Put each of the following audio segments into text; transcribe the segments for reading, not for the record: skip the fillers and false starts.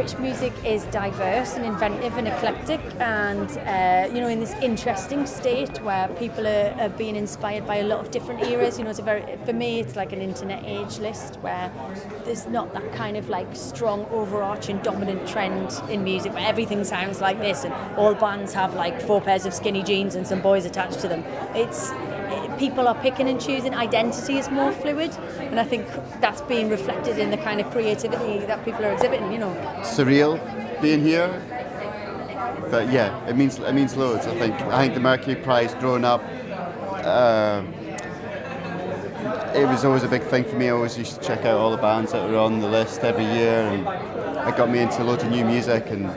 British music is diverse and inventive and eclectic, and in this interesting state where people are being inspired by a lot of different eras. For me, it's like an internet age list where there's not that kind of like strong overarching dominant trend in music where everything sounds like this and all bands have like 4 pairs of skinny jeans and some boys attached to them. People are picking and choosing. Identity is more fluid, and I think that's being reflected in the kind of creativity that people are exhibiting. Surreal being here, but yeah, it means loads. I think the Mercury Prize growing up, it was always a big thing for me. I always used to check out all the bands that were on the list every year, and it got me into loads of new music, and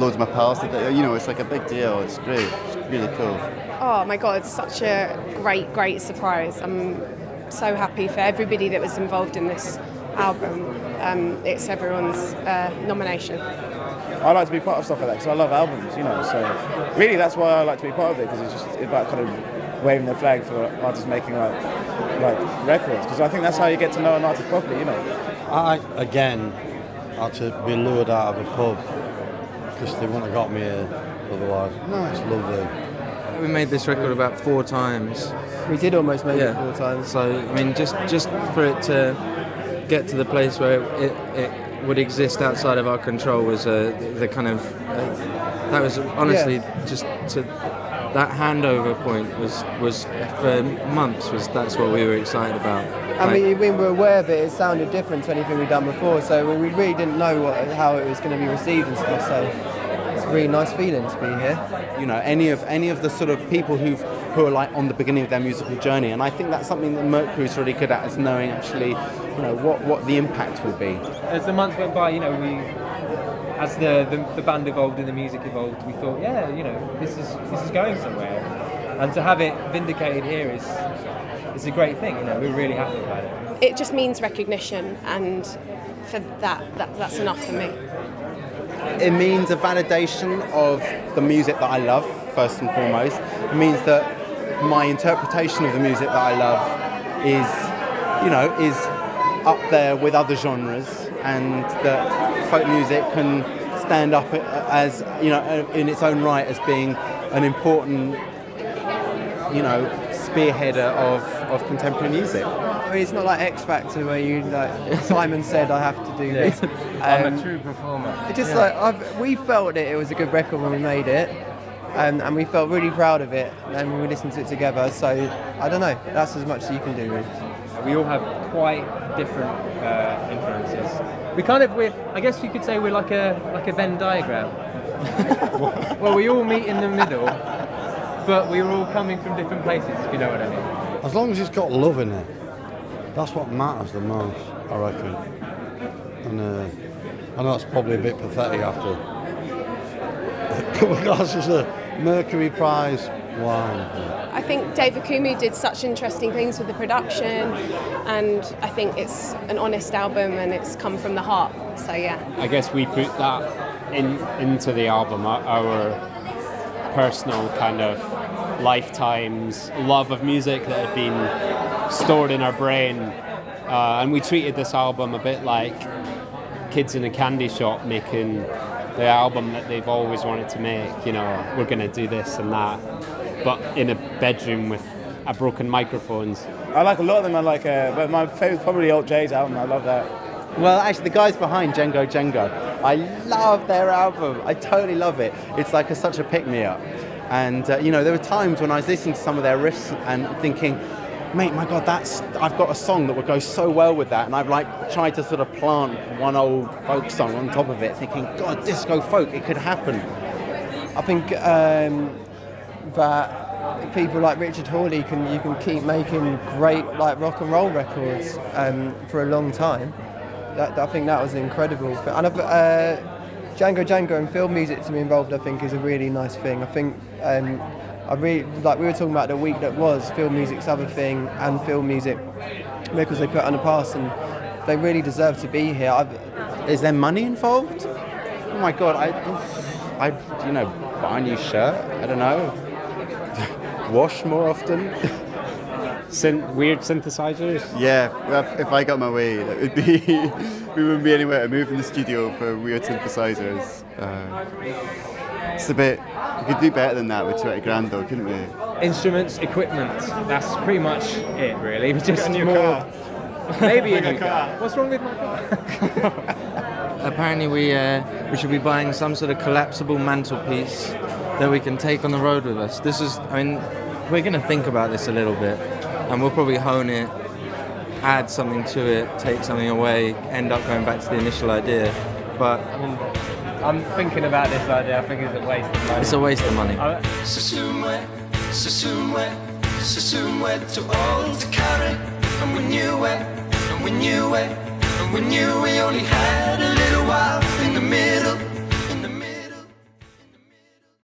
loads of my pals did that. It's like a big deal. It's great. It's really cool. Oh my God, it's such a great surprise. I'm so happy for everybody that was involved in this album. It's everyone's nomination. I like to be part of stuff like that because I love albums, so really that's why I like to be part of it, because it's about kind of waving the flag for artists making like records, because I think that's how you get to know an artist properly, I, again, had to be lured out of a pub because they wouldn't have got me here otherwise. No, it's lovely. We made this record about 4 times. We did almost make it 4 times. So, I mean, just for it to get to the place where it would exist outside of our control was the kind of... that was honestly just to... That handover point was for months, that's what we were excited about. And we were aware that it sounded different to anything we'd done before, so we really didn't know how it was going to be received and stuff, so it's a really nice feeling to be here. Any of the sort of people who are like on the beginning of their musical journey, and I think that's something that Mercury's really good at, is knowing actually, what the impact will be. As the months went by, as the band evolved and the music evolved, we thought, this is going somewhere, and to have it vindicated here is a great thing. We're really happy about it. It just means recognition, and for that's enough for me. It means a validation of the music that I love, first and foremost. It means that my interpretation of the music that I love is up there with other genres, and that folk music can stand up as, in its own right as being an important, spearheader of contemporary music. I mean, it's not like X Factor where you Simon said I have to do this. I'm a true performer. It's just we felt it was a good record when we made it, and we felt really proud of it, and we listened to it together. So I don't know, that's as much as you can do. Really. We all have quite different influences. I guess you could say we're like a Venn diagram. Well, we all meet in the middle, but we're all coming from different places, if you know what I mean. As long as it's got love in it, that's what matters the most, I reckon. And I know it's probably a bit pathetic after a couple of glasses of Mercury Prize wine. I think Dave Akumu did such interesting things with the production, and I think it's an honest album and it's come from the heart, so yeah. I guess we put that into the album, our personal kind of lifetime's love of music that had been stored in our brain, and we treated this album a bit like kids in a candy shop making the album that they've always wanted to make. We're going to do this and that, but in a bedroom with a broken microphones. I like a lot of them. But my favourite's probably Alt J's album. I love that. Well, actually, the guys behind Django, I love their album. I totally love it. It's like such a pick-me-up. And, there were times when I was listening to some of their riffs and thinking, mate, my God, I've got a song that would go so well with that. And I've tried to sort of plant one old folk song on top of it, thinking, God, disco folk, it could happen. I think that people like Richard Hawley, you can keep making great rock and roll records for a long time. I think that was incredible. And Django and film music to be involved, I think, is a really nice thing. I think I really we were talking about the week that was film music's other thing, and film music records they put on the past, and they really deserve to be here. Is there money involved? Oh my God, I buy a new shirt. I don't know. Wash more often. weird synthesizers. Yeah, well, if I got my way, it would be we wouldn't be anywhere to move in the studio for weird synthesizers. It's a bit. We could do better than that with 20 grand, though, couldn't we? Instruments, equipment. That's pretty much it, really. We just a new more. car. Maybe a new car. What's wrong with my car? Apparently we should be buying some sort of collapsible mantelpiece that we can take on the road with us. This is, I mean, we're going to think about this a little bit, and we'll probably hone it, add something to it, take something away, end up going back to the initial idea. But I mean, I'm thinking about this idea. I think it's a waste of money. It's a waste of money. Too old to carry, and we knew it, we only had a little while in the